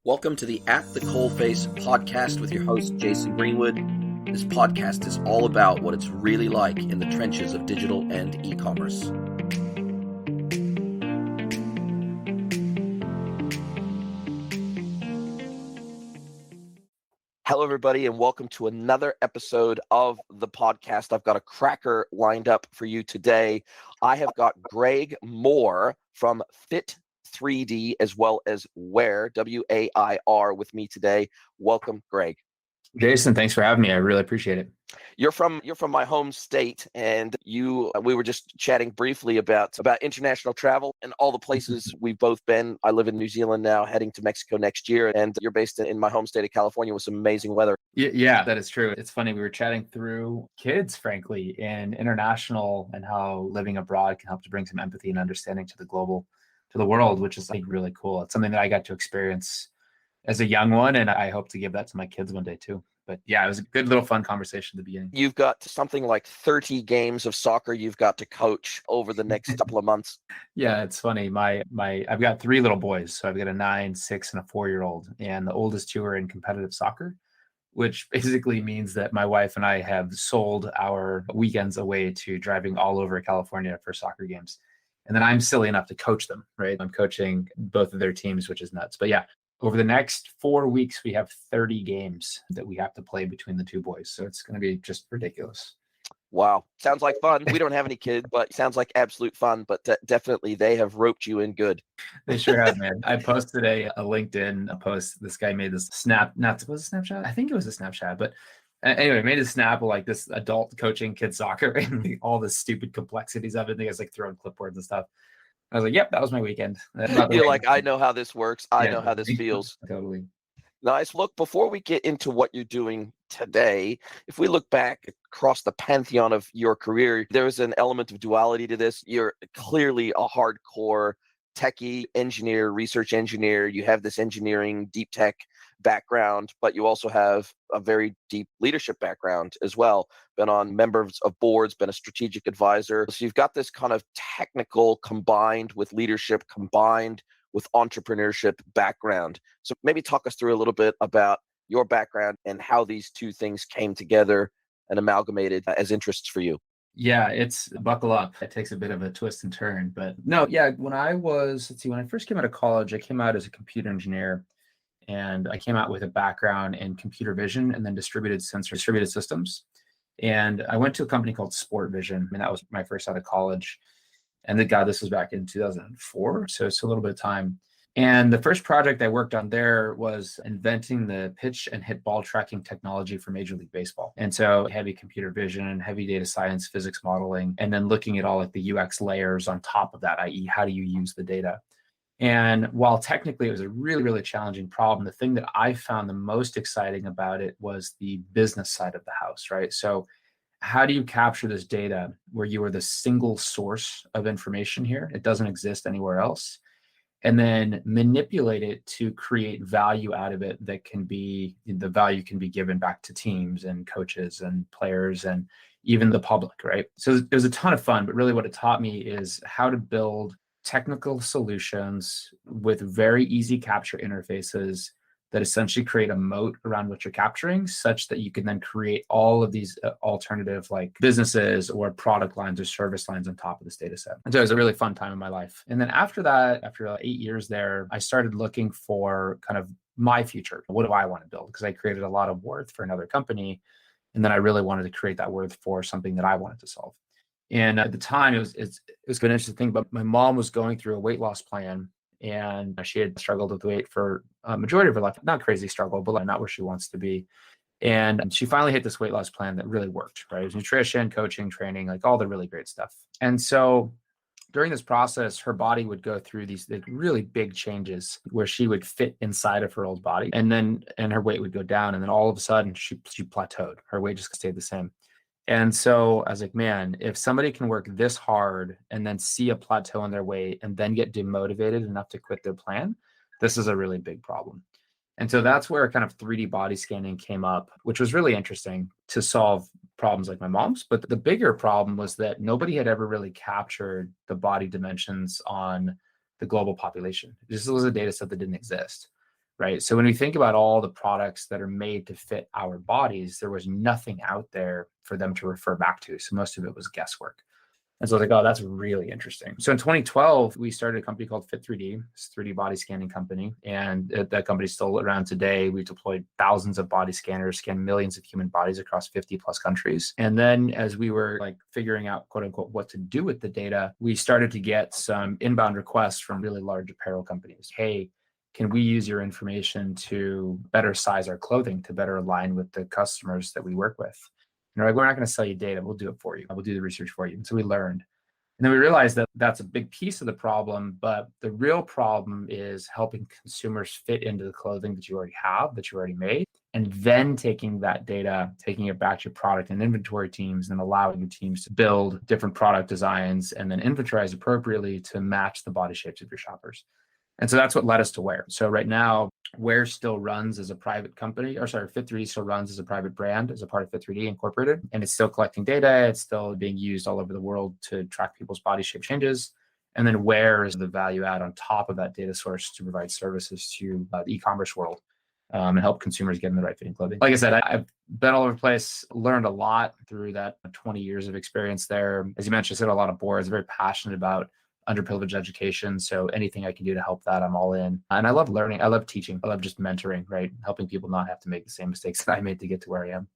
Welcome to the At the Coalface podcast with your host, Jason Greenwood. This podcast is all about what it's really like in the trenches of digital and e-commerce. Hello, everybody, and welcome to another episode of the podcast. I've got a cracker lined up for you today. I have got Greg Moore from Fit3D as well as WAIR, W-A-I-R, with me today. Welcome, Greg. Jason, thanks for having me. I really appreciate it. You're from my home state, and we were just chatting briefly about international travel and all the places we've both been. I live in New Zealand now, heading to Mexico next year, and you're based in my home state of California with some amazing weather. Yeah, that is true. It's funny, we were chatting through kids, frankly, and international and how living abroad can help to bring some empathy and understanding to the world, which is like really cool. It's something that I got to experience as a young one, and I hope to give that to my kids one day too. But yeah, it was a good little fun conversation at the beginning. You've got something like 30 games of soccer you've got to coach over the next couple of months. Yeah, it's funny. I've got 3 little boys. So I've got a 9, 6, and a 4-year-old. And the oldest 2 are in competitive soccer, which basically means that my wife and I have sold our weekends away to driving all over California for soccer games. And then I'm silly enough to coach them, right? I'm coaching both of their teams, which is nuts. But yeah, over the next 4 weeks, we have 30 games that we have to play between the 2 boys. So it's going to be just ridiculous. Wow. Sounds like fun. We don't have any kids, but sounds like absolute fun. But definitely they have roped you in good. They sure have, man. I posted a LinkedIn post. This guy made this snap. Was it Snapchat? I think it was a Snapchat. But anyway, made a snap of like this adult coaching kids soccer and all the stupid complexities of it. The guy's like throwing clipboards and stuff. I was like, yep, that was my weekend. You're like, I know how this works. I know how this feels. Totally. Nice. Look, before we get into what you're doing today, if we look back across the pantheon of your career, there's an element of duality to this. You're clearly a hardcore techie engineer, research engineer. You have this engineering, deep tech background, but you also have a very deep leadership background as well. Been on members of boards, been a strategic advisor. So you've got this kind of technical combined with leadership, combined with entrepreneurship background. So maybe talk us through a little bit about your background and how these two things came together and amalgamated as interests for you. Yeah, it's buckle up. It takes a bit of a twist and turn, but no, yeah. When I first came out of college, I came out as a computer engineer, and I came out with a background in computer vision and then distributed systems. And I went to a company called Sport Vision, and that was my first out of college. And this was back in 2004, so it's a little bit of time. And the first project I worked on there was inventing the pitch and hit ball tracking technology for Major League Baseball. And so heavy computer vision, heavy data science, physics modeling, and then looking at all like the UX layers on top of that, i.e. how do you use the data? And while technically it was a really, really challenging problem, the thing that I found the most exciting about it was the business side of the house, right? So how do you capture this data where you are the single source of information here? It doesn't exist anywhere else. And then manipulate it to create value out of it the value can be given back to teams and coaches and players and even the public, right? So it was a ton of fun, but really what it taught me is how to build technical solutions with very easy capture interfaces that essentially create a moat around what you're capturing, such that you can then create all of these alternative like businesses or product lines or service lines on top of this data set. And so it was a really fun time in my life. And then after that, after 8 years there, I started looking for kind of my future. What do I want to build? Because I created a lot of worth for another company. And then I really wanted to create that worth for something that I wanted to solve. And at the time, it was an interesting thing, but my mom was going through a weight loss plan, and she had struggled with weight for a majority of her life. Not crazy struggle, but not where she wants to be. And she finally hit this weight loss plan that really worked, right? It was nutrition, coaching, training, like all the really great stuff. And so during this process, her body would go through these really big changes where she would fit inside of her old body, and her weight would go down. And then all of a sudden she plateaued. Her weight just stayed the same. And so I was like, man, if somebody can work this hard and then see a plateau in their weight and then get demotivated enough to quit their plan, this is a really big problem. And so that's where kind of 3D body scanning came up, which was really interesting to solve problems like my mom's. But the bigger problem was that nobody had ever really captured the body dimensions on the global population. This was a data set that didn't exist. right? So when we think about all the products that are made to fit our bodies, there was nothing out there for them to refer back to. So most of it was guesswork. And so I was like, oh, that's really interesting. So in 2012, we started a company called Fit3D, it's a 3D body scanning company. And that company's still around today. We deployed thousands of body scanners, scanned millions of human bodies across 50 plus countries. And then as we were like figuring out, quote unquote, what to do with the data, we started to get some inbound requests from really large apparel companies. Hey, can we use your information to better size our clothing to better align with the customers that we work with? And they're like, we're not going to sell you data. We'll do it for you. We'll do the research for you. And so we learned. And then we realized that that's a big piece of the problem. But the real problem is helping consumers fit into the clothing that you already have, that you already made, and then taking that data, taking it back to your product and inventory teams and allowing your teams to build different product designs and then inventorize appropriately to match the body shapes of your shoppers. And so that's what led us to WAIR. So right now, WAIR still runs as a private company, or sorry, Fit3D still runs as a private brand as a part of Fit3D Incorporated. And it's still collecting data. It's still being used all over the world to track people's body shape changes. And then WAIR is the value add on top of that data source to provide services to the e-commerce world and help consumers get in the right fitting clothing. Like I said, I've been all over the place, learned a lot through that 20 years of experience there. As you mentioned, I sit on a lot of boards, very passionate about underprivileged education. So anything I can do to help that, I'm all in. And I love learning. I love teaching. I love just mentoring, right? Helping people not have to make the same mistakes that I made to get to where I am.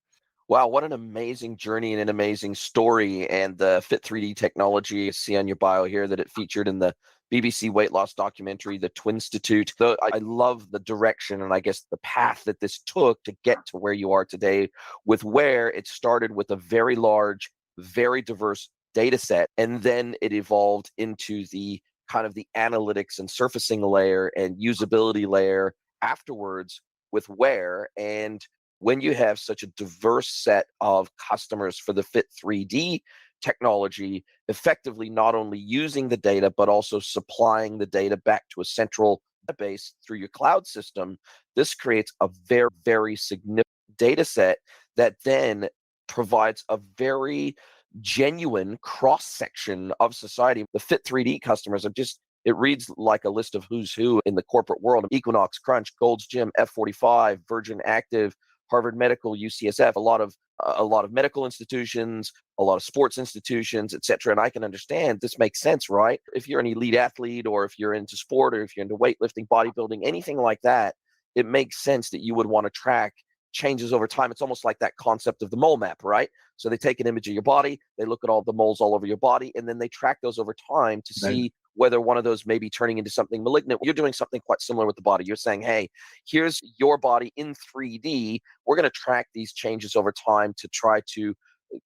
Wow, what an amazing journey and an amazing story. And the Fit3D technology, you see on your bio here that it featured in the BBC weight loss documentary, The Twinstitute. I love the direction and I guess the path that this took to get to where you are today with WAIR. It started with a very large, very diverse data set, and then it evolved into the kind of the analytics and surfacing layer and usability layer afterwards with WAIR. And when you have such a diverse set of customers for the Fit3D technology, effectively not only using the data, but also supplying the data back to a central database through your cloud system, this creates a very, very significant data set that then provides a very genuine cross-section of society. The Fit3D customers are just, it reads like a list of who's who in the corporate world. Equinox, Crunch, Gold's Gym, F45, Virgin Active, Harvard Medical, UCSF, a lot of medical institutions, a lot of sports institutions, et cetera. And I can understand this makes sense, right? If you're an elite athlete or if you're into sport or if you're into weightlifting, bodybuilding, anything like that, it makes sense that you would want to track changes over time. It's almost like that concept of the mole map, right? So they take an image of your body, they look at all the moles all over your body, and then they track those over time to see whether one of those may be turning into something malignant. You're doing something quite similar with the body. You're saying, hey, here's your body in 3D. We're going to track these changes over time to try to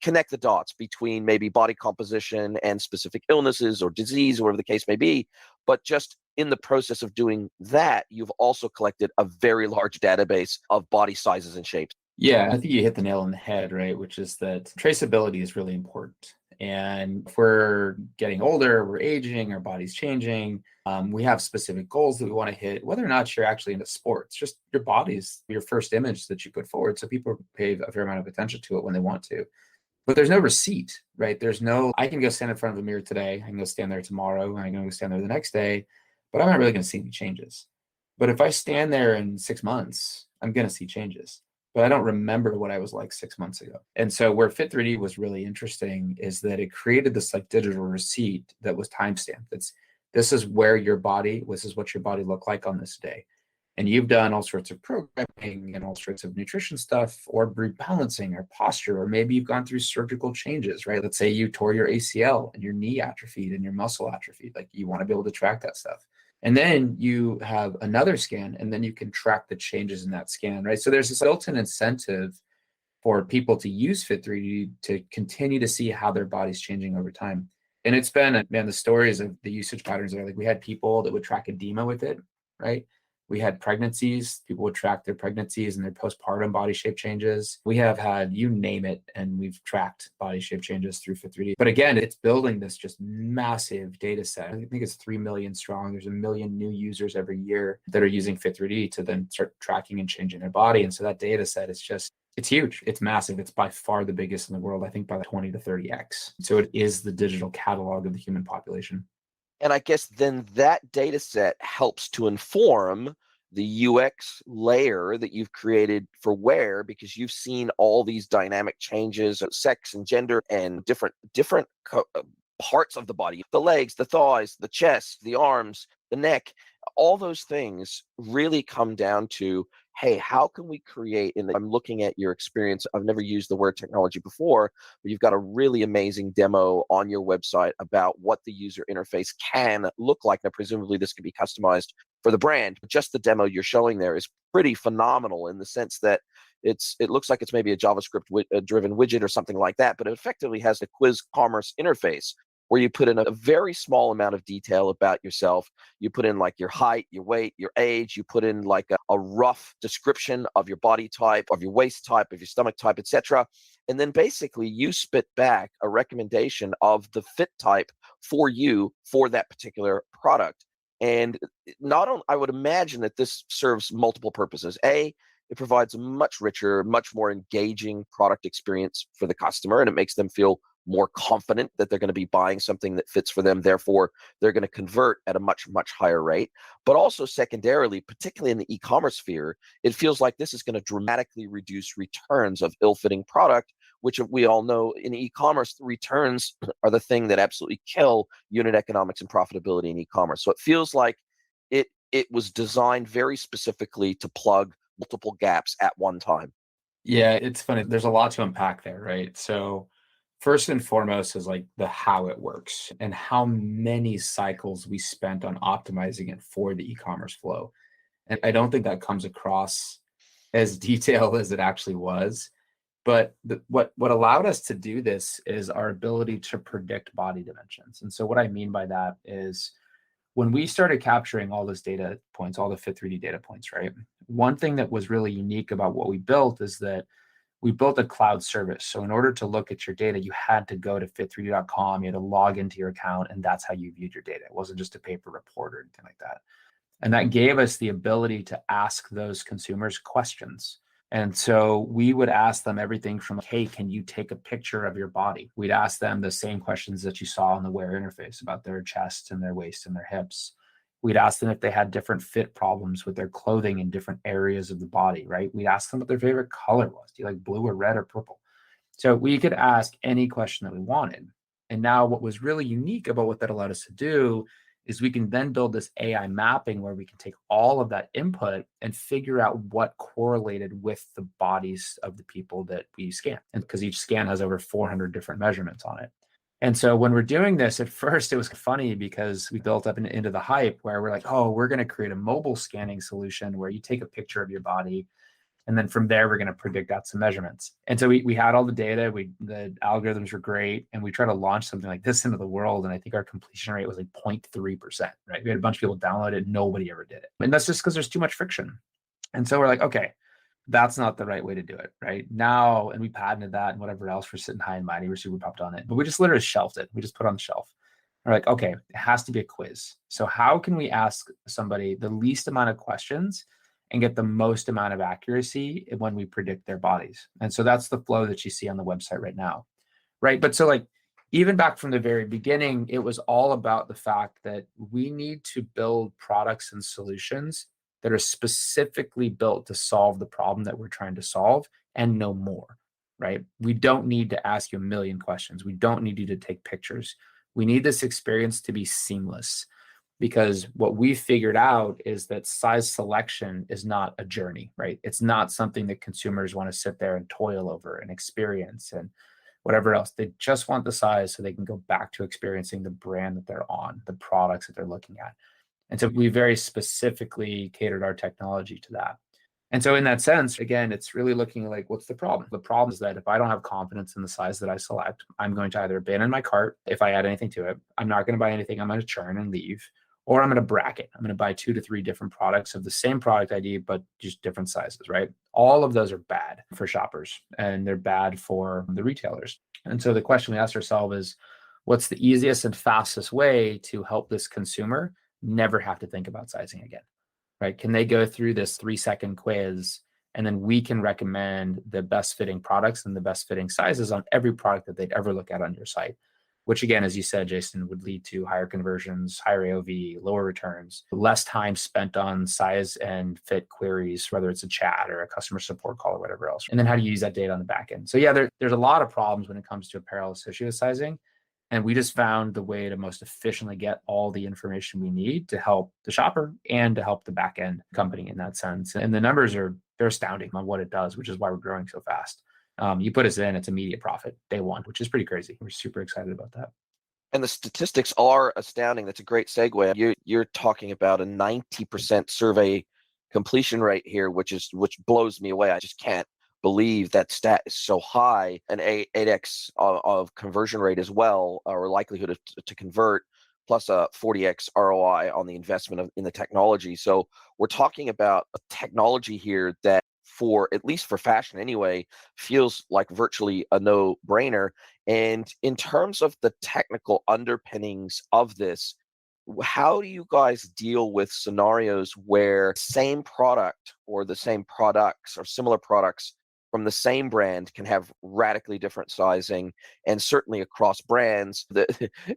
connect the dots between maybe body composition and specific illnesses or disease, or whatever the case may be. But just in the process of doing that, you've also collected a very large database of body sizes and shapes. Yeah, I think you hit the nail on the head, right? Which is that traceability is really important. And if we're getting older, we're aging, our body's changing, we have specific goals that we want to hit, whether or not you're actually into sports, just your body's your first image that you put forward. So people pay a fair amount of attention to it when they want to. But there's no receipt, right? There's no, I can go stand in front of a mirror today, I can go stand there tomorrow, I can go stand there the next day, but I'm not really going to see any changes. But if I stand there in 6 months, I'm going to see changes. But I don't remember what I was like 6 months ago. And so where Fit3D was really interesting is that it created this like digital receipt that was timestamped. This is where your body, this is what your body looked like on this day. And you've done all sorts of programming and all sorts of nutrition stuff or rebalancing or posture, or maybe you've gone through surgical changes, right? Let's say you tore your ACL and your knee atrophied and your muscle atrophied. Like you want to be able to track that stuff. And then you have another scan, and then you can track the changes in that scan, right? So there's this built-in incentive for people to use Fit3D to continue to see how their body's changing over time. And it's been, man, the stories of the usage patterns are like, we had people that would track edema with it, right? We had pregnancies, people would track their pregnancies and their postpartum body shape changes. We have had, you name it, and we've tracked body shape changes through Fit3D. But again, it's building this just massive data set. I think it's 3 million strong. There's 1 million new users every year that are using Fit3D to then start tracking and changing their body. And so that data set is just, it's huge. It's massive. It's by far the biggest in the world, I think by 20 to 30x. So it is the digital catalog of the human population. And I guess then that data set helps to inform the UX layer that you've created for WAIR, because you've seen all these dynamic changes of sex and gender and different parts of the body, the legs, the thighs, the chest, the arms, the neck, all those things really come down to, hey, how can we create, and I'm looking at your experience, I've never used the word technology before, but you've got a really amazing demo on your website about what the user interface can look like. Now, presumably this can be customized for the brand, but just the demo you're showing there is pretty phenomenal in the sense that it looks like it's maybe a JavaScript driven widget or something like that, but it effectively has the quiz commerce interface where you put in a very small amount of detail about yourself. You put in like your height, your weight, your age. You put in like a rough description of your body type, of your waist type, of your stomach type, etc. And then basically you spit back a recommendation of the fit type for you for that particular product. And not only, I would imagine that this serves multiple purposes. A, it provides a much richer, much more engaging product experience for the customer, and it makes them feel more confident that they're going to be buying something that fits for them. Therefore, they're going to convert at a much, much higher rate. But also secondarily, particularly in the e-commerce sphere, it feels like this is going to dramatically reduce returns of ill-fitting product, which we all know in e-commerce, returns are the thing that absolutely kill unit economics and profitability in e-commerce. So it feels like it was designed very specifically to plug multiple gaps at one time. Yeah, it's funny. There's a lot to unpack there, right? So first and foremost is like the how it works and how many cycles we spent on optimizing it for the e-commerce flow. And I don't think that comes across as detailed as it actually was. But what allowed us to do this is our ability to predict body dimensions. And so what I mean by that is when we started capturing all those data points, all the Fit3D data points, right? One thing that was really unique about what we built is that we built a cloud service. So in order to look at your data, you had to go to fit3d.com, you had to log into your account, and that's how you viewed your data. It wasn't just a paper report or anything like that. And that gave us the ability to ask those consumers questions. And so we would ask them everything from, hey, can you take a picture of your body? We'd ask them the same questions that you saw on the WAIR interface about their chest and their waist and their hips. We'd ask them if they had different fit problems with their clothing in different areas of the body, right? We'd ask them what their favorite color was. Do you like blue or red or purple? So we could ask any question that we wanted. And now what was really unique about what that allowed us to do is we can then build this AI mapping where we can take all of that input and figure out what correlated with the bodies of the people that we scan. And because each scan has over 400 different measurements on it. And so when we're doing this, at first it was funny because we built up into the hype where we're like, oh, we're going to create a mobile scanning solution where you take a picture of your body. And then from there, we're going to predict out some measurements. And so we had all the data, the algorithms were great. And we tried to launch something like this into the world. And I think our completion rate was like 0.3%, right? We had a bunch of people download it. Nobody ever did it. And that's just because there's too much friction. And so we're like, okay, that's not the right way to do it, right? Now, and we patented that and whatever else, we're sitting high and mighty, we're super pumped on it. But we just literally shelved it. We just put it on the shelf. We're like, okay, it has to be a quiz. So how can we ask somebody the least amount of questions and get the most amount of accuracy when we predict their bodies? And so that's the flow that you see on the website right now, right? But so like, even back from the very beginning, it was all about the fact that we need to build products and solutions that are specifically built to solve the problem that we're trying to solve and no more, right? We don't need to ask you a million questions. We don't need you to take pictures. We need this experience to be seamless. Because what we figured out is that size selection is not a journey, right? It's not something that consumers want to sit there and toil over and experience and whatever else. They just want the size so they can go back to experiencing the brand that they're on, the products that they're looking at. And so we very specifically catered our technology to that. And so in that sense, again, it's really looking like, what's the problem? The problem is that if I don't have confidence in the size that I select, I'm going to either abandon my cart if I add anything to it. I'm not going to buy anything. I'm going to churn and leave. Or I'm going to bracket. I'm going to buy 2 to 3 different products of the same product ID, but just different sizes, right? All of those are bad for shoppers and they're bad for the retailers. And so the question we asked ourselves is, what's the easiest and fastest way to help this consumer never have to think about sizing again, right? Can they go through this 3-second quiz and then we can recommend the best fitting products and the best fitting sizes on every product that they'd ever look at on your site? which again, as you said, Jason, would lead to higher conversions, higher AOV, lower returns, less time spent on size and fit queries, whether it's a chat or a customer support call or whatever else. And then how do you use that data on the back end? So yeah, there's a lot of problems when it comes to apparel associated with sizing. And we just found the way to most efficiently get all the information we need to help the shopper and to help the back end company in that sense. And the numbers they're astounding on what it does, which is why we're growing so fast. You put us in, it's immediate profit day one, which is pretty crazy. We're super excited about that. And the statistics are astounding. That's a great segue. You're talking about a 90% survey completion rate here, which blows me away. I just can't believe that stat is so high. An 8x of conversion rate as well, or likelihood to convert, plus a 40x ROI on the investment in the technology. So we're talking about a technology here that, for at least for fashion anyway, feels like virtually a no-brainer. And in terms of the technical underpinnings of this, how do you guys deal with scenarios where same product or the same products or similar products from the same brand can have radically different sizing, and certainly across brands?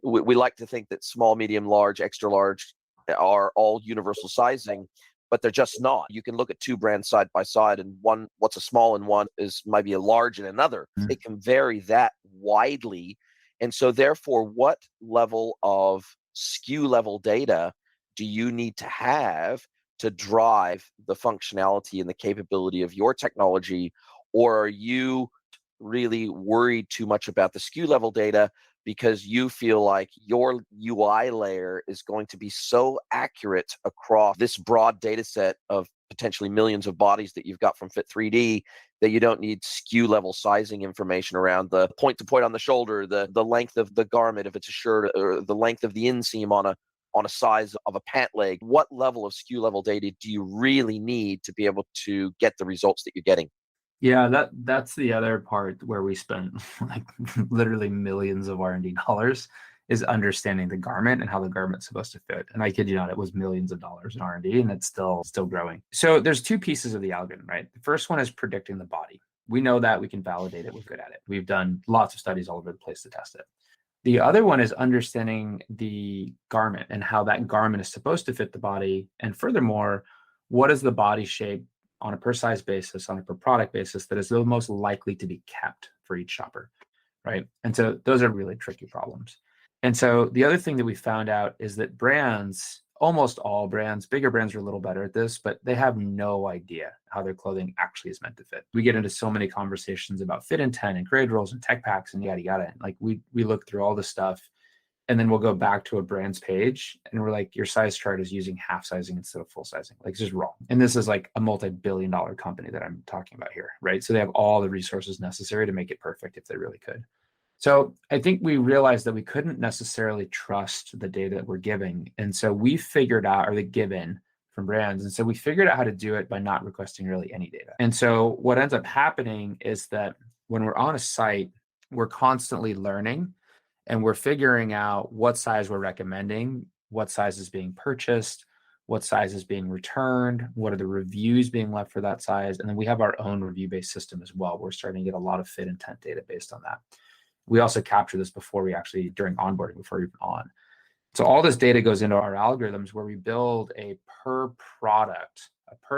We like to think that small, medium, large, extra large are all universal sizing, but they're just not. You can look at two brands side by side, and what's a small and one is maybe a large in another. Mm. It can vary that widely. And so therefore, what level of SKU level data do you need to have to drive the functionality and the capability of your technology? Or are you really worried too much about the SKU level data because you feel like your UI layer is going to be so accurate across this broad data set of potentially millions of bodies that you've got from Fit3D that you don't need SKU level sizing information around the point to point on the shoulder, the length of the garment if it's a shirt, or the length of the inseam on a size of a pant leg? What level of SKU level data do you really need to be able to get the results that you're getting? Yeah, that's the other part where we spent like literally millions of R&D dollars, is understanding the garment and how the garment's supposed to fit. And I kid you not, it was millions of dollars in R&D, and it's still growing. So there's two pieces of the algorithm, right? The first one is predicting the body. We know that, we can validate it, we're good at it. We've done lots of studies all over the place to test it. The other one is understanding the garment and how that garment is supposed to fit the body. And furthermore, what is the body shape on a per size basis, on a per product basis, that is the most likely to be kept for each shopper, right? And so those are really tricky problems. And so the other thing that we found out is that brands, almost all brands, bigger brands are a little better at this, but they have no idea how their clothing actually is meant to fit. We get into so many conversations about fit intent and grade rules and tech packs and yada, yada. Like we look through all this stuff, and then we'll go back to a brand's page and we're like, your size chart is using half sizing instead of full sizing. Like, it's just wrong. And this is like a multi-billion-dollar company that I'm talking about here, right? So they have all the resources necessary to make it perfect if they really could. So I think we realized that we couldn't necessarily trust the data that we're giving. And so we figured out, or the given from brands. And so we figured out how to do it by not requesting really any data. And so what ends up happening is that when we're on a site, we're constantly learning, and we're figuring out what size we're recommending, what size is being purchased, what size is being returned, what are the reviews being left for that size. And then we have our own review-based system as well. We're starting to get a lot of fit intent data based on that. We also capture this during onboarding, before you're on. So all this data goes into our algorithms, where we build a per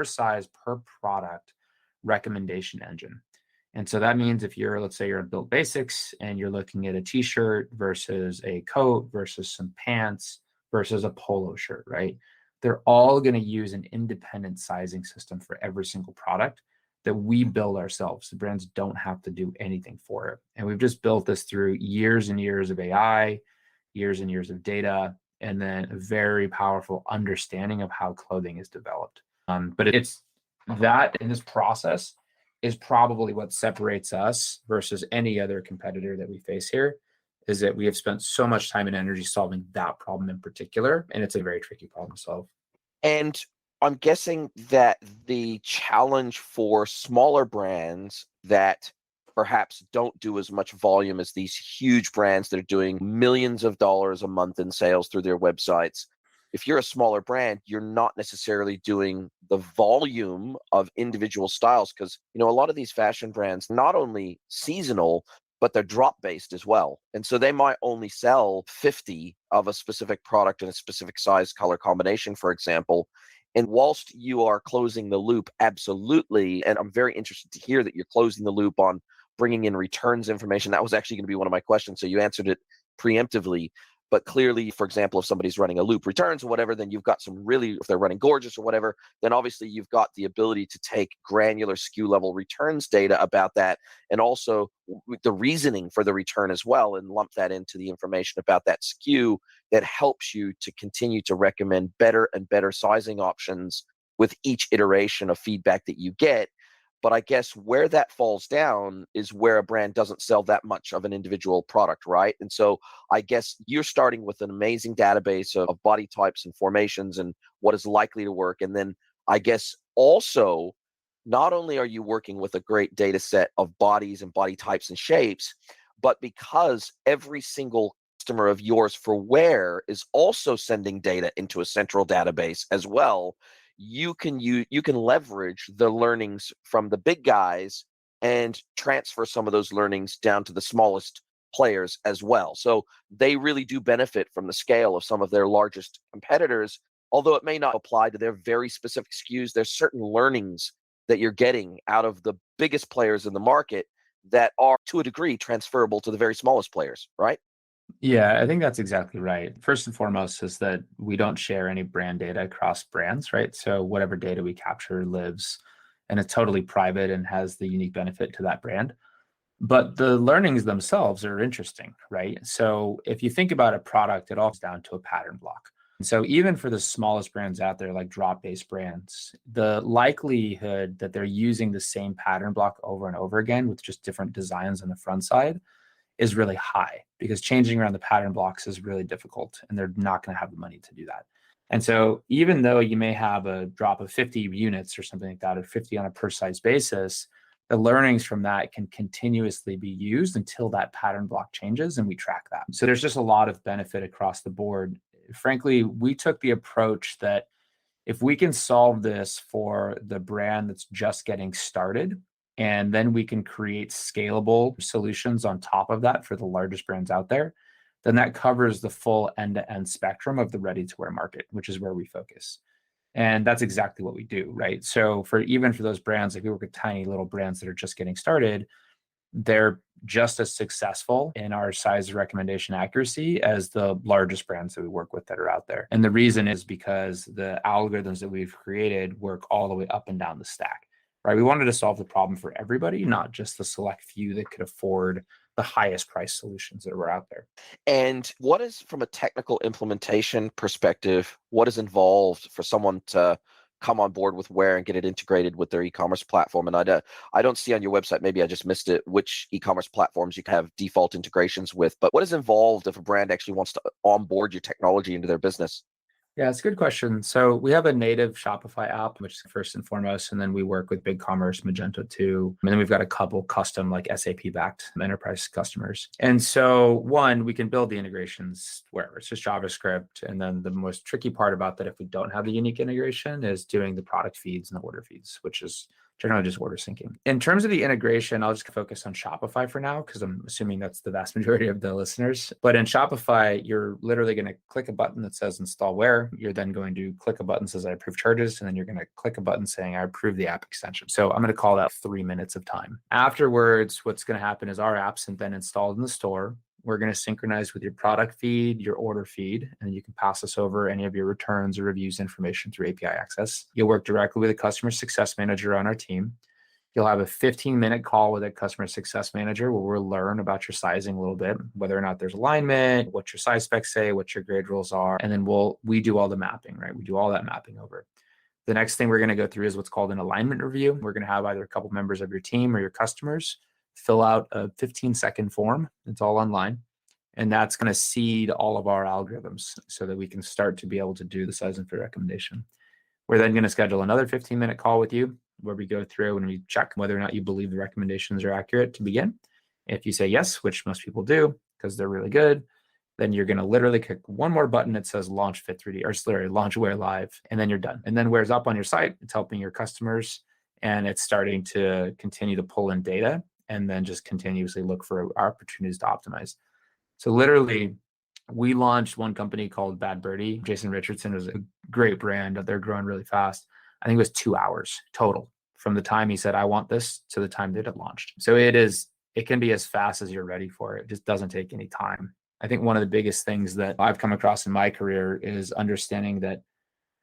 size, per product recommendation engine. And so that means if let's say you're at Built Basics and you're looking at a t-shirt versus a coat versus some pants versus a polo shirt, right? They're all going to use an independent sizing system for every single product that we build ourselves. The brands don't have to do anything for it. And we've just built this through years and years of AI, years and years of data, and then a very powerful understanding of how clothing is developed. But it's that in this process is probably what separates us versus any other competitor that we face here, is that we have spent so much time and energy solving that problem in particular, and it's a very tricky problem to solve. And I'm guessing that the challenge for smaller brands that perhaps don't do as much volume as these huge brands that are doing millions of dollars a month in sales through their websites, if you're a smaller brand, you're not necessarily doing the volume of individual styles, because a lot of these fashion brands, not only seasonal, but they're drop based as well. And so they might only sell 50 of a specific product in a specific size color combination, for example. And whilst you are closing the loop, absolutely, and I'm very interested to hear that you're closing the loop on bringing in returns information. That was actually going to be one of my questions. So you answered it preemptively. But clearly, for example, if somebody's running a loop returns or whatever, then you've got some really, if they're running gorgeous or whatever, then obviously you've got the ability to take granular SKU level returns data about that, and also the reasoning for the return as well, and lump that into the information about that SKU that helps you to continue to recommend better and better sizing options with each iteration of feedback that you get. But I guess where that falls down is where a brand doesn't sell that much of an individual product, right? And so I guess you're starting with an amazing database of body types and formations and what is likely to work. And then I guess also, not only are you working with a great data set of bodies and body types and shapes, but because every single customer of yours for WAIR is also sending data into a central database as well, you can leverage the learnings from the big guys and transfer some of those learnings down to the smallest players as well. So they really do benefit from the scale of some of their largest competitors, although it may not apply to their very specific SKUs. There's certain learnings that you're getting out of the biggest players in the market that are, to a degree, transferable to the very smallest players, right? Yeah, I think that's exactly right. First and foremost is that we don't share any brand data across brands, right? So whatever data we capture lives and it's totally private and has the unique benefit to that brand. But the learnings themselves are interesting, right? So if you think about a product, it all comes down to a pattern block. And so even for the smallest brands out there, like drop-based brands, the likelihood that they're using the same pattern block over and over again with just different designs on the front side is really high, because changing around the pattern blocks is really difficult and they're not going to have the money to do that. And so even though you may have a drop of 50 units or something like that, or 50 on a per size basis, the learnings from that can continuously be used until that pattern block changes, and we track that. So there's just a lot of benefit across the board. Frankly, we took the approach that if we can solve this for the brand that's just getting started, and then we can create scalable solutions on top of that for the largest brands out there, then that covers the full end-to-end spectrum of the ready-to-wear market, which is where we focus. And that's exactly what we do, right? So even for those brands, like we work with tiny little brands that are just getting started, they're just as successful in our size recommendation accuracy as the largest brands that we work with that are out there. And the reason is because the algorithms that we've created work all the way up and down the stack, right? We wanted to solve the problem for everybody, not just the select few that could afford the highest price solutions that were out there. And what is, from a technical implementation perspective, what is involved for someone to come on board with WAIR and get it integrated with their e-commerce platform? And I don't see on your website, maybe I just missed it, which e-commerce platforms you can have default integrations with, but what is involved if a brand actually wants to onboard your technology into their business? Yeah, it's a good question. So we have a native Shopify app, which is first and foremost, and then we work with BigCommerce, Magento 2, and then we've got a couple custom like SAP-backed enterprise customers. And so one, we can build the integrations wherever. It's just JavaScript. And then the most tricky part about that, if we don't have the unique integration, is doing the product feeds and the order feeds, which is generally just order syncing. In terms of the integration, I'll just focus on Shopify for now, because I'm assuming that's the vast majority of the listeners. But in Shopify, you're literally going to click a button that says install WAIR. You're then going to click a button that says I approve charges. And then you're going to click a button saying I approve the app extension. So I'm going to call that 3 minutes of time. Afterwards, what's going to happen is our app's then installed in the store. We're going to synchronize with your product feed, your order feed, and you can pass us over any of your returns or reviews information through API access. You'll work directly with a customer success manager on our team. You'll have a 15-minute call with a customer success manager where we'll learn about your sizing a little bit, whether or not there's alignment, what your size specs say, what your grade rules are, and then we do all the mapping, right? We do all that mapping over. The next thing we're going to go through is what's called an alignment review. We're going to have either a couple members of your team or your customers fill out a 15-second form. It's all online. And that's going to seed all of our algorithms so that we can start to be able to do the size and fit recommendation. We're then going to schedule another 15-minute call with you where we go through and we check whether or not you believe the recommendations are accurate to begin. If you say yes, which most people do because they're really good, then you're going to literally click one more button that says launch Fit 3D, or sorry, launch WAIR Live, and then you're done. And then WAIR's up on your site. It's helping your customers, and it's starting to continue to pull in data and then just continuously look for opportunities to optimize. So literally, we launched one company called Bad Birdie. Jason Richardson was a great brand. They're growing really fast. I think it was 2 hours total from the time he said, I want this, to the time that it launched. So it can be as fast as you're ready for it. It just doesn't take any time. I think one of the biggest things that I've come across in my career is understanding that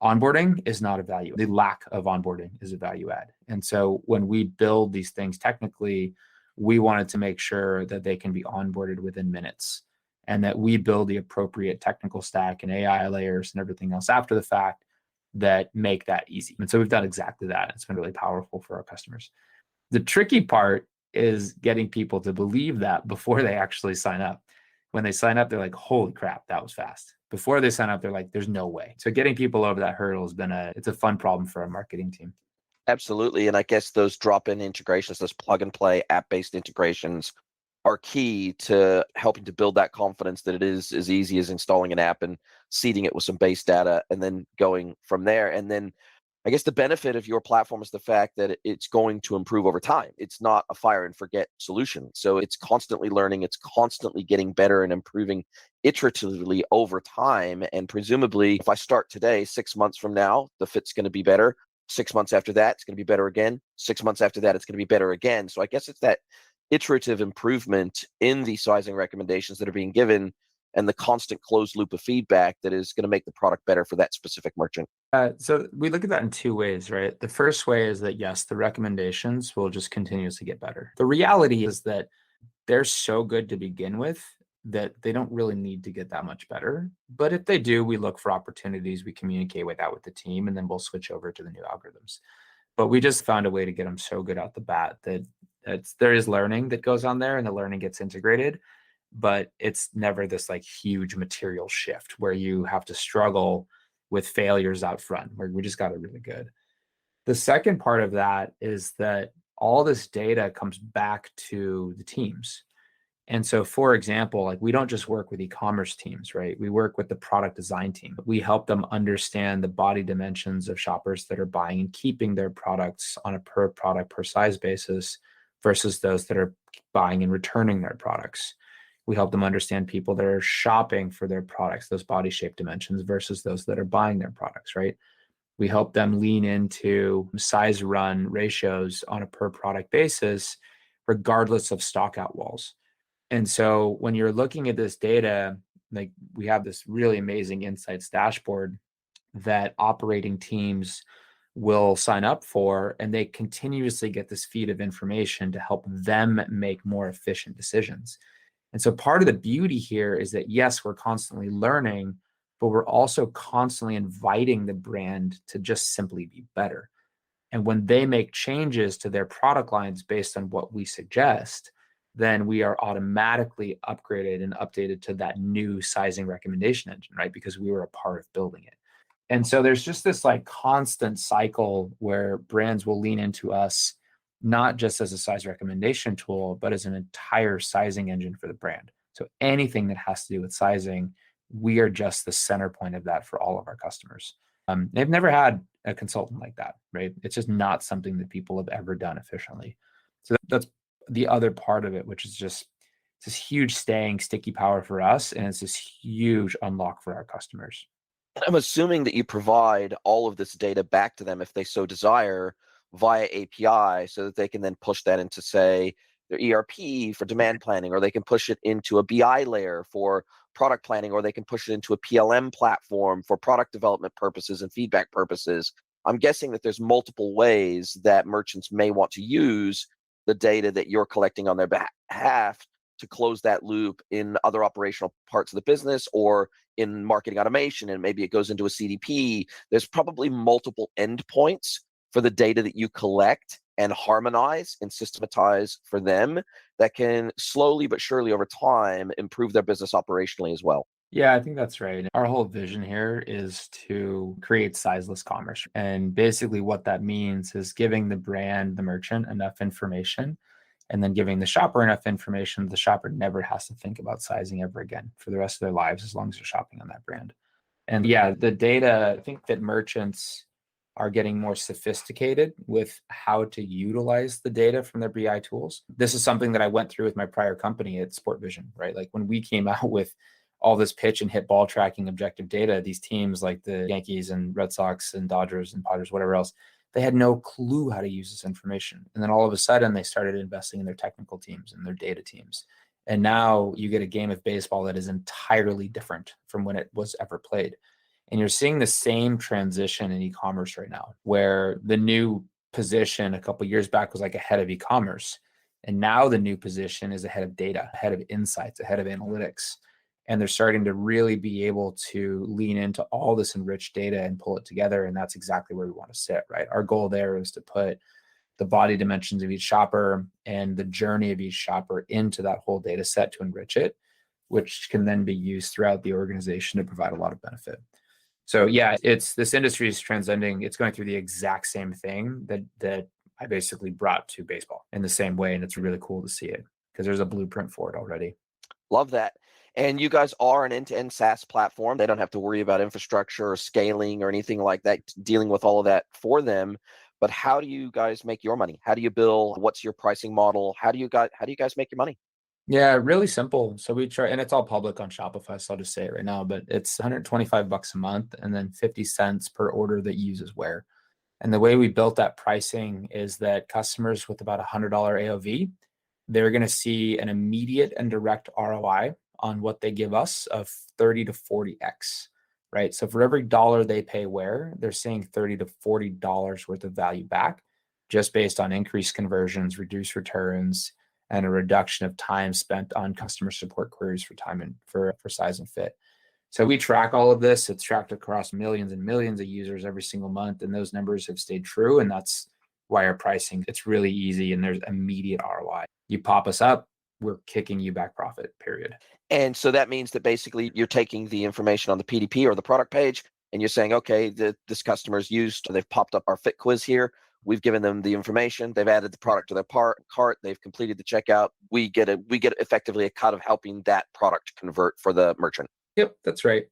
onboarding is not a value. The lack of onboarding is a value add. And so when we build these things technically, we wanted to make sure that they can be onboarded within minutes, and that we build the appropriate technical stack and AI layers and everything else after the fact that make that easy. And so we've done exactly that. It's been really powerful for our customers. The tricky part is getting people to believe that before they actually sign up. When they sign up, they're like, holy crap, that was fast. Before they sign up, they're like, there's no way. So getting people over that hurdle has been it's a fun problem for our marketing team. Absolutely. And I guess those drop-in integrations, those plug-and-play app-based integrations are key to helping to build that confidence that it is as easy as installing an app and seeding it with some base data and then going from there. And then I guess the benefit of your platform is the fact that it's going to improve over time. It's not a fire and forget solution. So it's constantly learning, it's constantly getting better and improving iteratively over time. And presumably, if I start today, 6 months from now, the fit's going to be better. 6 months after that, it's going to be better again. 6 months after that, it's going to be better again. So I guess it's that iterative improvement in the sizing recommendations that are being given and the constant closed loop of feedback that is going to make the product better for that specific merchant. So we look at that in 2 ways, right? The first way is that, yes, the recommendations will just continuously get better. The reality is that they're so good to begin with that they don't really need to get that much better. But if they do, we look for opportunities, we communicate with the team, and then we'll switch over to the new algorithms. But we just found a way to get them so good out the bat that there is learning that goes on there, and the learning gets integrated, but it's never this like huge material shift where you have to struggle with failures out front, where we just got it really good. The second part of that is that all this data comes back to the teams. And so, for example, like, we don't just work with e-commerce teams, right? We work with the product design team. We help them understand the body dimensions of shoppers that are buying and keeping their products on a per product, per size basis versus those that are buying and returning their products. We help them understand people that are shopping for their products, those body shape dimensions, versus those that are buying their products, right? We help them lean into size run ratios on a per product basis, regardless of stock out walls. And so when you're looking at this data, like, we have this really amazing insights dashboard that operating teams will sign up for, and they continuously get this feed of information to help them make more efficient decisions. And so part of the beauty here is that, yes, we're constantly learning, but we're also constantly inviting the brand to just simply be better. And when they make changes to their product lines based on what we suggest, then we are automatically upgraded and updated to that new sizing recommendation engine, right? Because we were a part of building it. And so there's just this like constant cycle where brands will lean into us, not just as a size recommendation tool, but as an entire sizing engine for the brand. So anything that has to do with sizing, we are just the center point of that for all of our customers. They've never had a consultant like that, right? It's just not something that people have ever done efficiently. So that's the other part of it, which is just this huge staying sticky power for us, and it's this huge unlock for our customers. I'm assuming that you provide all of this data back to them if they so desire via API, so that they can then push that into, say, their ERP for demand planning, or they can push it into a BI layer for product planning, or they can push it into a PLM platform for product development purposes and feedback purposes. I'm guessing that there's multiple ways that merchants may want to use the data that you're collecting on their behalf to close that loop in other operational parts of the business or in marketing automation, and maybe it goes into a CDP. There's probably multiple endpoints for the data that you collect and harmonize and systematize for them that can slowly but surely over time improve their business operationally as well. Yeah, I think that's right. Our whole vision here is to create sizeless commerce. And basically what that means is giving the brand, the merchant, enough information, and then giving the shopper enough information the shopper never has to think about sizing ever again for the rest of their lives, as long as they're shopping on that brand. And yeah, the data, I think that merchants are getting more sophisticated with how to utilize the data from their BI tools. This is something that I went through with my prior company at Sport Vision, right? Like when we came out with all this pitch and hit ball tracking objective data, these teams like the Yankees and Red Sox and Dodgers and Padres, whatever else, they had no clue how to use this information. And then all of a sudden they started investing in their technical teams and their data teams. And now you get a game of baseball that is entirely different from when it was ever played. And you're seeing the same transition in e-commerce right now, where the new position a couple of years back was like ahead of e-commerce. And now the new position is ahead of data, ahead of insights, ahead of analytics. And they're starting to really be able to lean into all this enriched data and pull it together. And that's exactly where we want to sit, right? Our goal there is to put the body dimensions of each shopper and the journey of each shopper into that whole data set to enrich it, which can then be used throughout the organization to provide a lot of benefit. So yeah, this industry is transcending. It's going through the exact same thing that I basically brought to baseball in the same way. And it's really cool to see it because there's a blueprint for it already. Love that. And you guys are an end-to-end SaaS platform. They don't have to worry about infrastructure or scaling or anything like that, dealing with all of that for them. But how do you guys make your money? How do you bill? What's your pricing model? How do you guys make your money? Yeah, really simple. So we try, and it's all public on Shopify, so I'll just say it right now, but it's $125 a month and then 50 cents per order that uses WAIR. And the way we built that pricing is that customers with about $100 AOV, they're going to see an immediate and direct ROI on what they give us of 30 to 40x, right? So for every dollar they pay WAIR, they're seeing $30 to $40 worth of value back just based on increased conversions, reduced returns, and a reduction of time spent on customer support queries for time and for size and fit. So we track all of this. It's tracked across millions and millions of users every single month, and those numbers have stayed true. And that's why our pricing, it's really easy and there's immediate ROI. You pop us up, we're kicking you back profit, period. And so that means that basically you're taking the information on the PDP or the product page and you're saying, okay, this customer's they've popped up our fit quiz here. We've given them the information. They've added the product to their cart. They've completed the checkout. We get effectively a cut of helping that product convert for the merchant. Yep, that's right.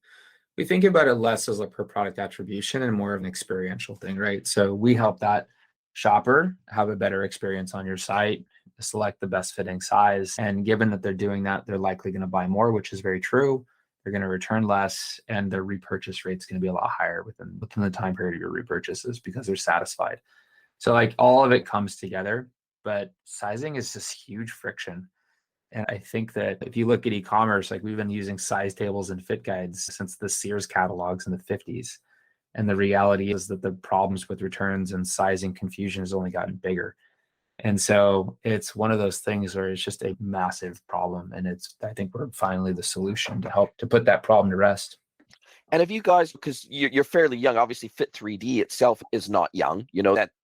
We think about it less as a per product attribution and more of an experiential thing, right? So we help that shopper have a better experience on your site, select the best fitting size. And given that they're doing that, they're likely going to buy more, which is very true. They're going to return less, and their repurchase rate is going to be a lot higher within the time period of your repurchases because they're satisfied. So like all of it comes together, but sizing is just huge friction. And I think that if you look at e-commerce, like we've been using size tables and fit guides since the Sears catalogs in the 50s. And the reality is that the problems with returns and sizing confusion has only gotten bigger. And so it's one of those things where it's just a massive problem. And I think we're finally the solution to help to put that problem to rest. And if you guys, because you're fairly young, obviously Fit3D itself is not young,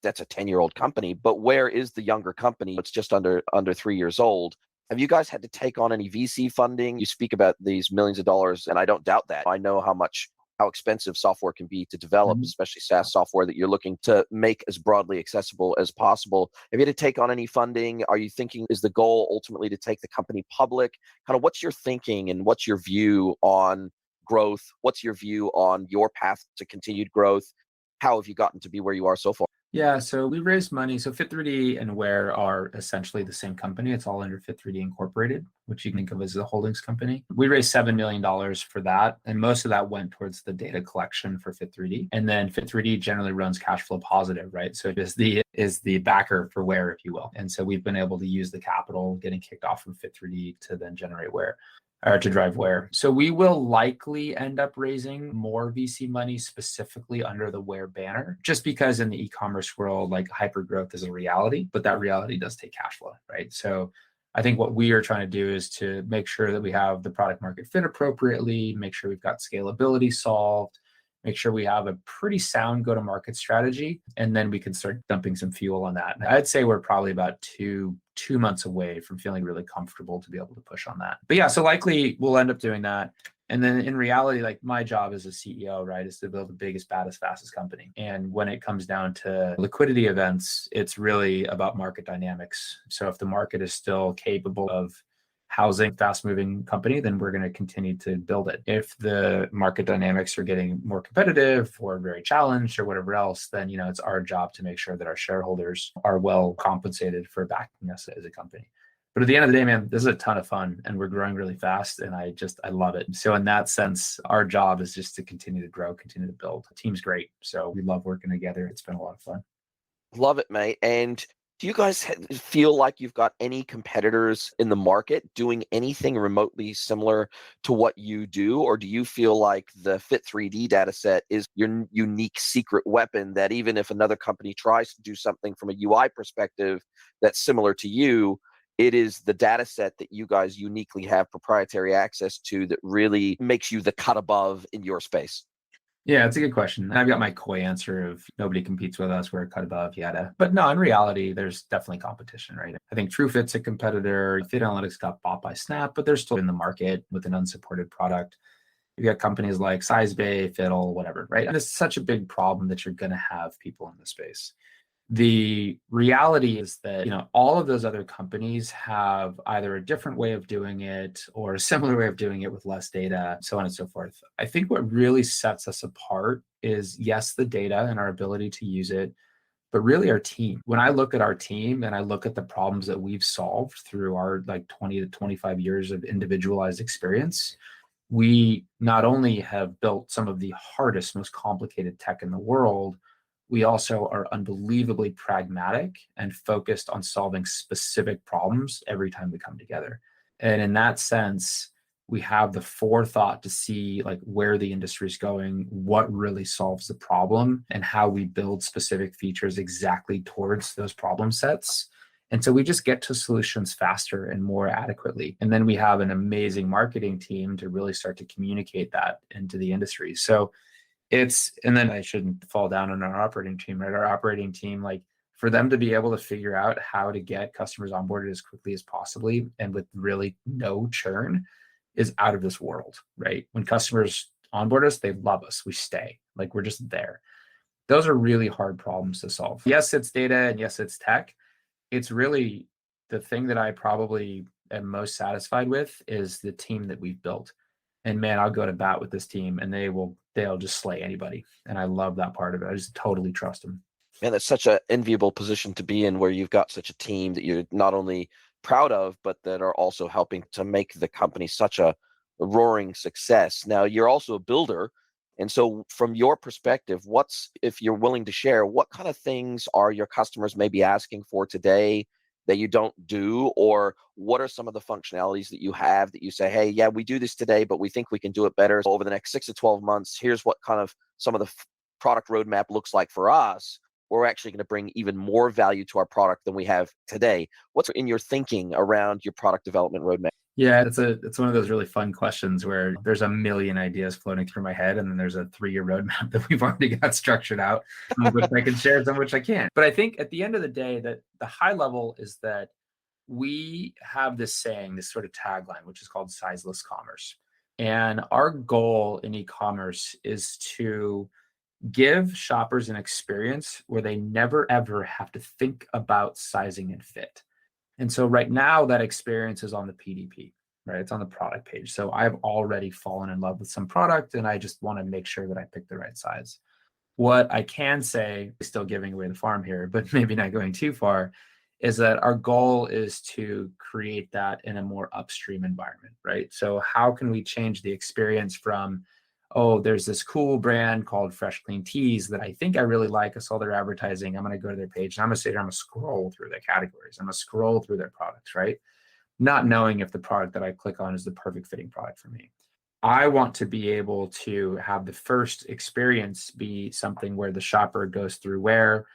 that's a 10-year-old company, but where is the younger company? It's just under 3 years old. Have you guys had to take on any VC funding? You speak about these millions of dollars, and I don't doubt that. I know how expensive software can be to develop, especially SaaS software that you're looking to make as broadly accessible as possible. Have you had to take on any funding? Are you thinking, is the goal ultimately to take the company public? Kind of what's your thinking and what's your view on growth? What's your view on your path to continued growth? How have you gotten to be where you are so far? Yeah, so we raised money. So Fit3D and WAIR are essentially the same company. It's all under Fit3D Incorporated, which you can think of as a holdings company. We raised $7 million for that. And most of that went towards the data collection for Fit3D. And then Fit3D generally runs cash flow positive, right? So it is the backer for WAIR, if you will. And so we've been able to use the capital getting kicked off from Fit3D to then generate WAIR. Or to drive WAIR. So we will likely end up raising more VC money specifically under the WAIR banner, just because in the e-commerce world, like hypergrowth is a reality, but that reality does take cash flow, right? So I think what we are trying to do is to make sure that we have the product market fit appropriately, make sure we've got scalability solved, make sure we have a pretty sound go-to-market strategy, and then we can start dumping some fuel on that. And I'd say we're probably about two months away from feeling really comfortable to be able to push on that. But yeah, so likely we'll end up doing that. And then in reality, like my job as a CEO, right, is to build the biggest, baddest, fastest company. And when it comes down to liquidity events, it's really about market dynamics. So if the market is still capable of housing fast moving company, then we're going to continue to build it. If the market dynamics are getting more competitive or very challenged or whatever else, then, it's our job to make sure that our shareholders are well compensated for backing us as a company. But at the end of the day, man, this is a ton of fun and we're growing really fast and I love it. So in that sense, our job is just to continue to grow, continue to build. The team's great. So we love working together. It's been a lot of fun. Love it, mate. And do you guys feel like you've got any competitors in the market doing anything remotely similar to what you do? Or do you feel like the Fit3D data set is your unique secret weapon that even if another company tries to do something from a UI perspective that's similar to you, it is the data set that you guys uniquely have proprietary access to that really makes you the cut above in your space? Yeah, it's a good question. I've got my coy answer of nobody competes with us. We're a cut above, yada. But no, in reality, there's definitely competition, right? I think TrueFit's a competitor. Fit Analytics got bought by Snap, but they're still in the market with an unsupported product. You got companies like SizeBay, Fiddle, whatever, right? And it's such a big problem that you're going to have people in the space. The reality is that, all of those other companies have either a different way of doing it or a similar way of doing it with less data, so on and so forth. I think what really sets us apart is, yes, the data and our ability to use it, but really our team. When I look at our team and I look at the problems that we've solved through our 20 to 25 years of individualized experience, we not only have built some of the hardest, most complicated tech in the world, we also are unbelievably pragmatic and focused on solving specific problems every time we come together. And in that sense, we have the forethought to see where the industry is going, what really solves the problem, and how we build specific features exactly towards those problem sets. And so we just get to solutions faster and more adequately. And then we have an amazing marketing team to really start to communicate that into the industry. So and then I shouldn't fall down on our operating team, right? Our operating team, for them to be able to figure out how to get customers onboarded as quickly as possibly and with really no churn is out of this world, right? When customers onboard us, they love us. We stay. We're just there. Those are really hard problems to solve. Yes, it's data and yes, it's tech. It's really the thing that I probably am most satisfied with is the team that we've built. And man, I'll go to bat with this team and they'll just slay anybody. And I love that part of it. I just totally trust them. Man, that's such an enviable position to be in where you've got such a team that you're not only proud of, but that are also helping to make the company such a roaring success. Now, you're also a builder. And so from your perspective, if you're willing to share, what kind of things are your customers maybe asking for today that you don't do? Or what are some of the functionalities that you have that you say, hey, yeah, we do this today, but we think we can do it better over the next 6 to 12 months. Here's what kind of some of the product roadmap looks like for us. We're actually going to bring even more value to our product than we have today. What's in your thinking around your product development roadmap? Yeah, it's one of those really fun questions where there's a million ideas floating through my head, and then there's a 3-year roadmap that we've already got structured out, some of which I can share, some of which I can't. But I think at the end of the day, that the high level is that we have this saying, this sort of tagline, which is called sizeless commerce. And our goal in e-commerce is to give shoppers an experience where they never, ever have to think about sizing and fit. And so right now that experience is on the PDP, right? It's on the product page. So I've already fallen in love with some product and I just want to make sure that I pick the right size. What I can say, still giving away the farm here, but maybe not going too far, is that our goal is to create that in a more upstream environment, right? So how can we change the experience from, oh, there's this cool brand called Fresh Clean Teas that I think I really like. I saw their advertising. I'm going to go to their page and I'm going to sit here, I'm going to scroll through their categories. I'm going to scroll through their products, right? Not knowing if the product that I click on is the perfect fitting product for me. I want to be able to have the first experience be something where the shopper goes through WAIR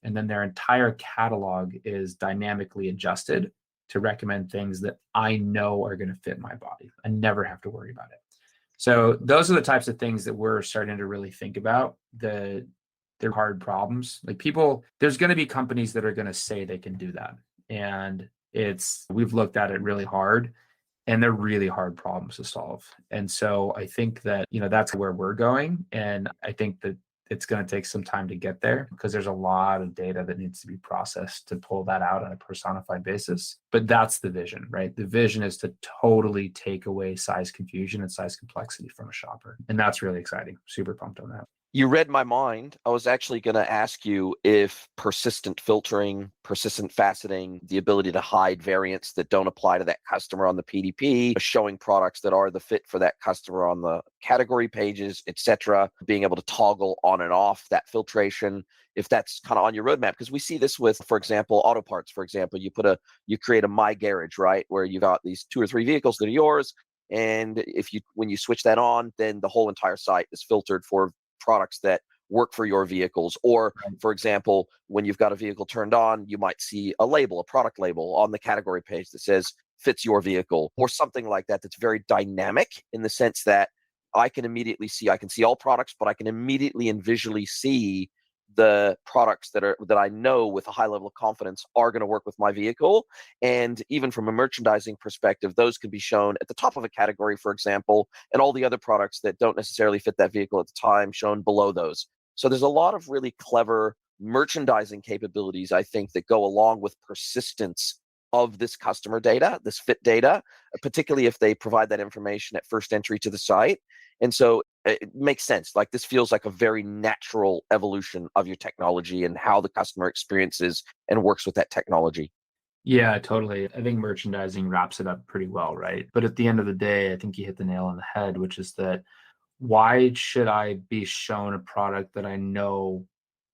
and then their entire catalog is dynamically adjusted to recommend things that I know are going to fit my body. I never have to worry about it. So those are the types of things that we're starting to really think about. They're hard problems. There's going to be companies that are going to say they can do that. And we've looked at it really hard and they're really hard problems to solve. And so I think that, that's where we're going. And I think that It's going to take some time to get there because there's a lot of data that needs to be processed to pull that out on a personified basis. But that's the vision, right? The vision is to totally take away size confusion and size complexity from a shopper. And that's really exciting. Super pumped on that. You read my mind. I was actually going to ask you if persistent filtering, persistent faceting, the ability to hide variants that don't apply to that customer on the PDP, showing products that are the fit for that customer on the category pages, etc., being able to toggle on and off that filtration, if that's kind of on your roadmap. Because we see this with, for example, auto parts. For example, you create a My Garage, right, where you got these 2 or 3 vehicles that are yours, and when you switch that on, then the whole entire site is filtered for products that work for your vehicles. Or, for example, when you've got a vehicle turned on, you might see a label, a product label on the category page that says fits your vehicle, or something like that that's very dynamic in the sense that I can see all products, but I can immediately and visually see the products that I know with a high level of confidence are going to work with my vehicle. And even from a merchandising perspective, those can be shown at the top of a category, for example, and all the other products that don't necessarily fit that vehicle at the time shown below those. So there's a lot of really clever merchandising capabilities, I think, that go along with persistence of this customer data, this fit data, particularly if they provide that information at first entry to the site. And so it makes sense. Like, this feels like a very natural evolution of your technology and how the customer experiences and works with that technology. Yeah, totally. I think merchandising wraps it up pretty well, right? But at the end of the day, I think you hit the nail on the head, which is that why should I be shown a product that I know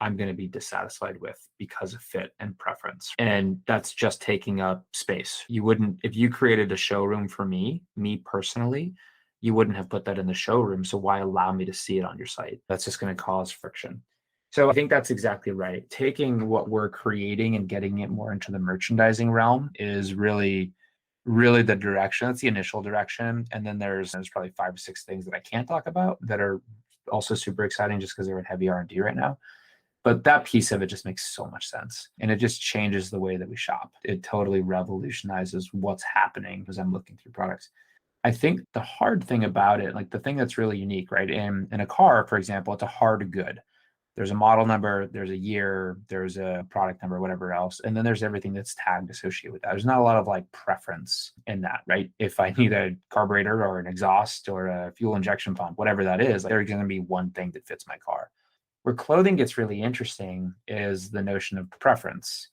I'm going to be dissatisfied with because of fit and preference? And that's just taking up space. You wouldn't, if you created a showroom for me personally, you wouldn't have put that in the showroom. So why allow me to see it on your site? That's just going to cause friction. So I think that's exactly right. Taking what we're creating and getting it more into the merchandising realm is really the direction. That's the initial direction. And then there's probably 5 or 6 things that I can't talk about that are also super exciting just because they're in heavy R&D right now. But that piece of it just makes so much sense. And it just changes the way that we shop. It totally revolutionizes what's happening as I'm looking through products. I think the hard thing about it, like the thing that's really unique, right? In a car, for example, it's a hard good. There's a model number, there's a year, there's a product number, whatever else. And then there's everything that's tagged associated with that. There's not a lot of like preference in that, right? If I need a carburetor or an exhaust or a fuel injection pump, whatever that is, like, there's going to be one thing that fits my car. Where clothing gets really interesting is the notion of preference.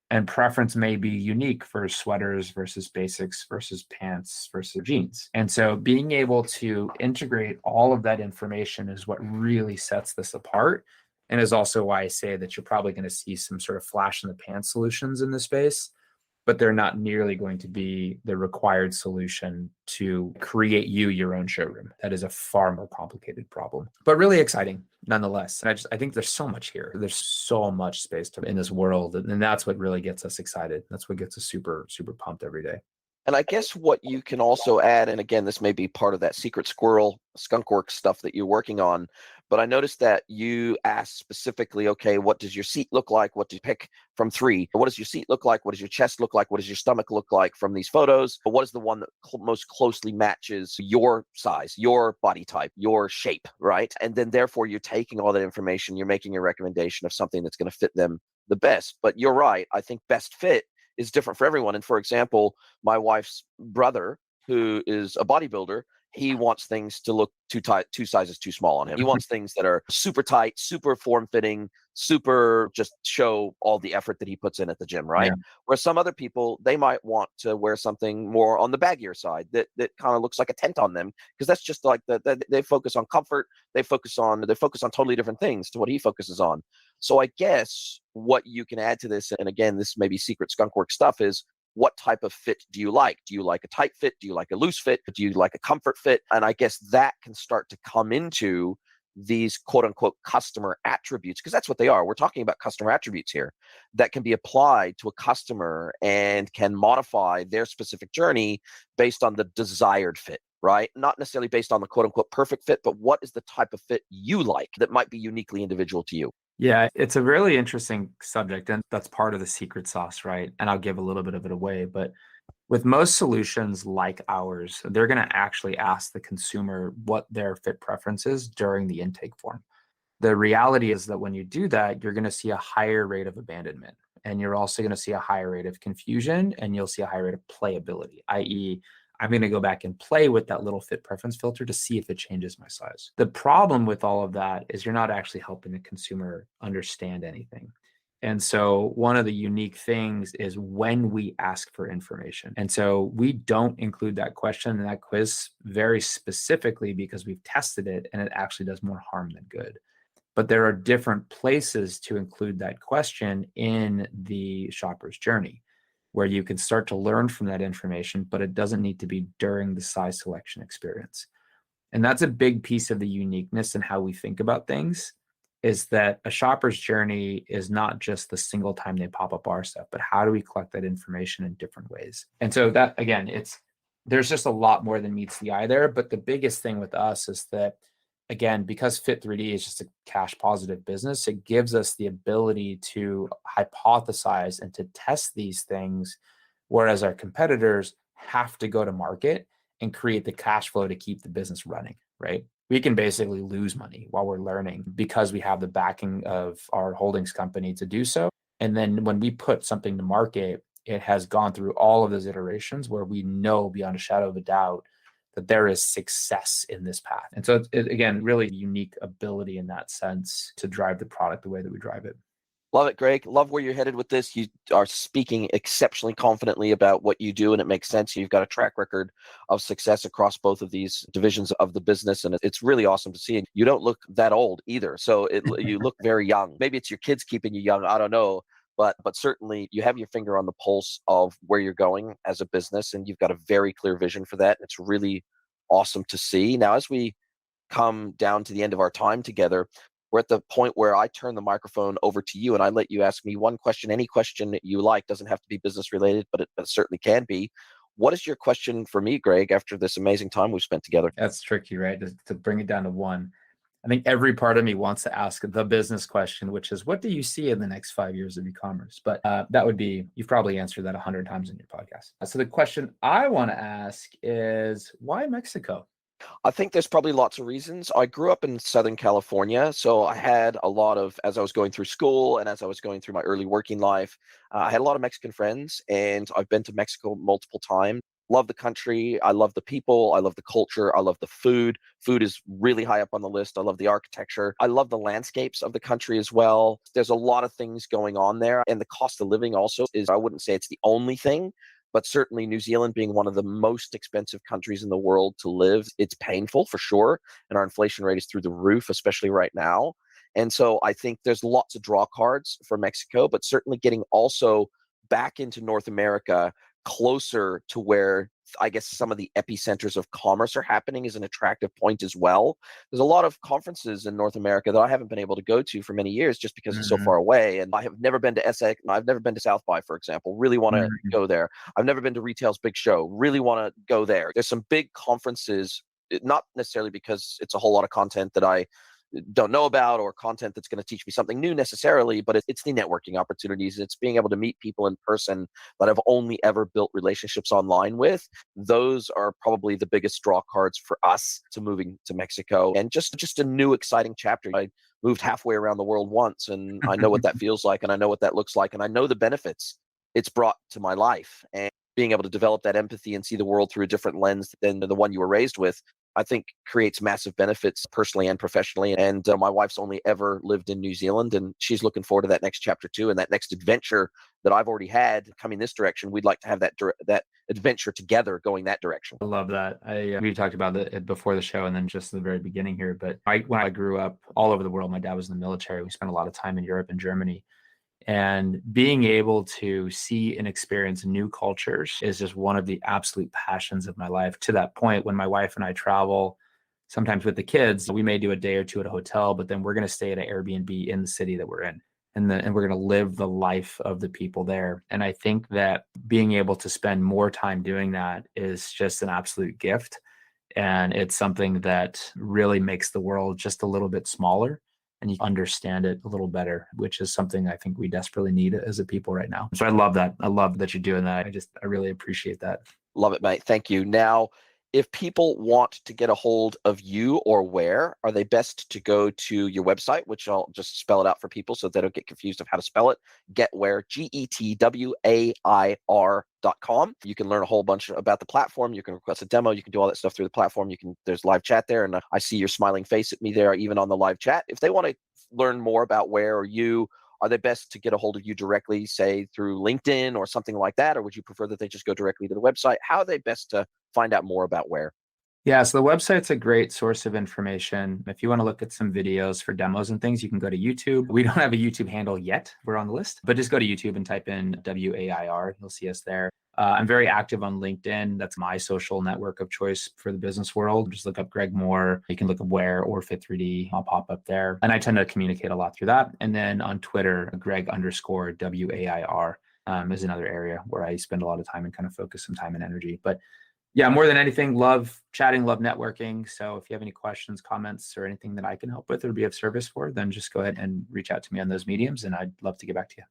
And preference may be unique for sweaters versus basics versus pants versus jeans. And so being able to integrate all of that information is what really sets this apart. And is also why I say that you're probably going to see some sort of flash in the pan solutions in this space, but they're not nearly going to be the required solution to create your own showroom. That is a far more complicated problem, but really exciting nonetheless. And I think there's so much here. There's so much space in this world. And that's what really gets us excited. That's what gets us super, super pumped every day. And I guess what you can also add, and again, this may be part of that secret squirrel skunkworks stuff that you're working on, but I noticed that you asked specifically, okay, what does your seat look like? What do you pick from 3? What does your seat look like? What does your chest look like? What does your stomach look like from these photos? But what is the one that most closely matches your size, your body type, your shape, right? And then therefore you're taking all that information, you're making a recommendation of something that's going to fit them the best. But you're right. I think best fit is different for everyone. And for example, my wife's brother, who is a bodybuilder, he wants things to look too tight, 2 sizes too small on him. He wants things that are super tight, super form-fitting, super just show all the effort that he puts in at the gym, right? Yeah. Where some other people, they might want to wear something more on the baggier side that kind of looks like a tent on them, because that's just like they focus on comfort. They focus on totally different things to what he focuses on. So I guess what you can add to this, and again, this may be secret skunkwork stuff, is what type of fit do you like? Do you like a tight fit? Do you like a loose fit? Do you like a comfort fit? And I guess that can start to come into these quote unquote customer attributes, because that's what they are. We're talking about customer attributes here that can be applied to a customer and can modify their specific journey based on the desired fit, right? Not necessarily based on the quote unquote perfect fit, but what is the type of fit you like that might be uniquely individual to you? Yeah, it's a really interesting subject, and that's part of the secret sauce, right? And I'll give a little bit of it away, but with most solutions like ours, they're going to actually ask the consumer what their fit preference is during the intake form. The reality is that when you do that, you're going to see a higher rate of abandonment. And you're also going to see a higher rate of confusion, and you'll see a higher rate of playability, i.e., I'm going to go back and play with that little fit preference filter to see if it changes my size. The problem with all of that is you're not actually helping the consumer understand anything. And so one of the unique things is when we ask for information. And so we don't include that question in that quiz very specifically because we've tested it and it actually does more harm than good. But there are different places to include that question in the shopper's journey where you can start to learn from that information, but it doesn't need to be during the size selection experience. And that's a big piece of the uniqueness in how we think about things, is that a shopper's journey is not just the single time they pop up our stuff, but how do we collect that information in different ways? And so that, again, there's just a lot more than meets the eye there. But the biggest thing with us is that, again, because Fit3D is just a cash positive business, it gives us the ability to hypothesize and to test these things, whereas our competitors have to go to market and create the cash flow to keep the business running, right? We can basically lose money while we're learning because we have the backing of our holdings company to do so. And then when we put something to market, it has gone through all of those iterations where we know beyond a shadow of a doubt that there is success in this path. And so it's again, really unique ability in that sense to drive the product the way that we drive it. Love it, Greg. Love where you're headed with this. You are speaking exceptionally confidently about what you do, and it makes sense. You've got a track record of success across both of these divisions of the business, and it's really awesome to see. You don't look that old either, so you look very young. Maybe it's your kids keeping you young. I don't know, but certainly you have your finger on the pulse of where you're going as a business, and you've got a very clear vision for that. It's really awesome to see. Now, as we come down to the end of our time together, we're at the point where I turn the microphone over to you and I let you ask me one question, any question that you like. Doesn't have to be business related, but it certainly can be. What is your question for me, Greg, after this amazing time we've spent together? That's tricky, right? To bring it down to one. I think every part of me wants to ask the business question, which is, what do you see in the next 5 years of e-commerce? But that would be, you've probably answered that 100 times in your podcast. So the question I want to ask is, why Mexico? I think there's probably lots of reasons. I grew up in Southern California, so I had a lot of, as I was going through school and as I was going through my early working life, I had a lot of Mexican friends, and I've been to Mexico multiple times. Love the country. I love the people. I love the culture. I love the food. Food is really high up on the list. I love the architecture. I love the landscapes of the country as well. There's a lot of things going on there. And the cost of living also is, I wouldn't say it's the only thing, but certainly New Zealand being one of the most expensive countries in the world to live, it's painful for sure. And our inflation rate is through the roof, especially right now. And so I think there's lots of draw cards for Mexico, but certainly getting also back into North America, closer to where I guess some of the epicenters of commerce are happening, is an attractive point as well. There's a lot of conferences in North America that I haven't been able to go to for many years just because it's so far away. And I have never been to SX. I've never been to South by, for example. Really want to go there. I've never been to Retail's big show. Really want to go there. There's some big conferences, not necessarily because it's a whole lot of content that I don't know about or content that's going to teach me something new necessarily, but it's the networking opportunities. It's being able to meet people in person that I've only ever built relationships online with. Those are probably the biggest draw cards for us to moving to Mexico, and just a new exciting chapter. I moved halfway around the world once, and I know what that feels like, and I know what that looks like, and I know the benefits it's brought to my life. And being able to develop that empathy and see the world through a different lens than the one you were raised with, I think creates massive benefits personally and professionally. And my wife's only ever lived in New Zealand, and she's looking forward to that next chapter too, and that next adventure that I've already had coming this direction. We'd like to have that adventure together going that direction. I love that. We talked about it before the show and then just at the very beginning here. But when I grew up all over the world, my dad was in the military. We spent a lot of time in Europe and Germany. And being able to see and experience new cultures is just one of the absolute passions of my life, to that point when my wife and I travel, sometimes with the kids, we may do a day or two at a hotel, but then we're going to stay at an Airbnb in the city that we're in. And we're going to live the life of the people there. And I think that being able to spend more time doing that is just an absolute gift. And it's something that really makes the world just a little bit smaller, and you understand it a little better, which is something I think we desperately need as a people right now. So I love that. I love that you're doing that. I really appreciate that. Love it, mate. Thank you. Now, If people want to get a hold of you or WAIR, are they best to go to your website, which I'll just spell it out for people so they don't get confused of how to spell it? GetWAIR, GetWAIR.com. You can learn a whole bunch about the platform. You can request a demo. You can do all that stuff through the platform. There's live chat there, and I see your smiling face at me there, even on the live chat. If they want to learn more about WAIR or you, are they best to get a hold of you directly, say through LinkedIn or something like that? Or would you prefer that they just go directly to the website? How are they best to find out more about WAIR? Yeah, so the website's a great source of information. If you want to look at some videos for demos and things, you can go to YouTube. We don't have a YouTube handle yet. We're on the list, but just go to YouTube and type in WAIR. You'll see us there. I'm very active on LinkedIn. That's my social network of choice for the business world. Just look up Greg Moore. You can look up WAIR or Fit3D. I'll pop up there. And I tend to communicate a lot through that. And then on Twitter, Greg_WAIR is another area where I spend a lot of time and kind of focus some time and energy. But yeah, more than anything, love chatting, love networking. So if you have any questions, comments, or anything that I can help with or be of service for, then just go ahead and reach out to me on those mediums, and I'd love to get back to you.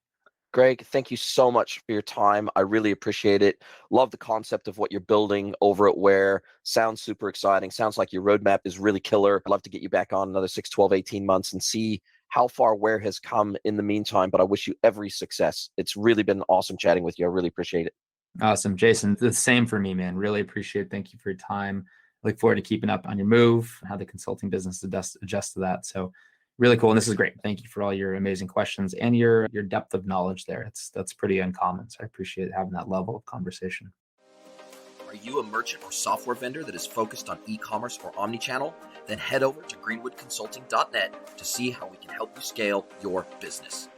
Greg, thank you so much for your time. I really appreciate it. Love the concept of what you're building over at WAIR. Sounds super exciting. Sounds like your roadmap is really killer. I'd love to get you back on another 6, 12, 18 months and see how far WAIR has come in the meantime. But I wish you every success. It's really been awesome chatting with you. I really appreciate it. Awesome. Jason, the same for me, man. Really appreciate it. Thank you for your time. Look forward to keeping up on your move, how the consulting business adjusts to that. So really cool. And this is great. Thank you for all your amazing questions and your depth of knowledge there. That's pretty uncommon. So I appreciate having that level of conversation. Are you a merchant or software vendor that is focused on e-commerce or omnichannel? Then head over to greenwoodconsulting.net to see how we can help you scale your business.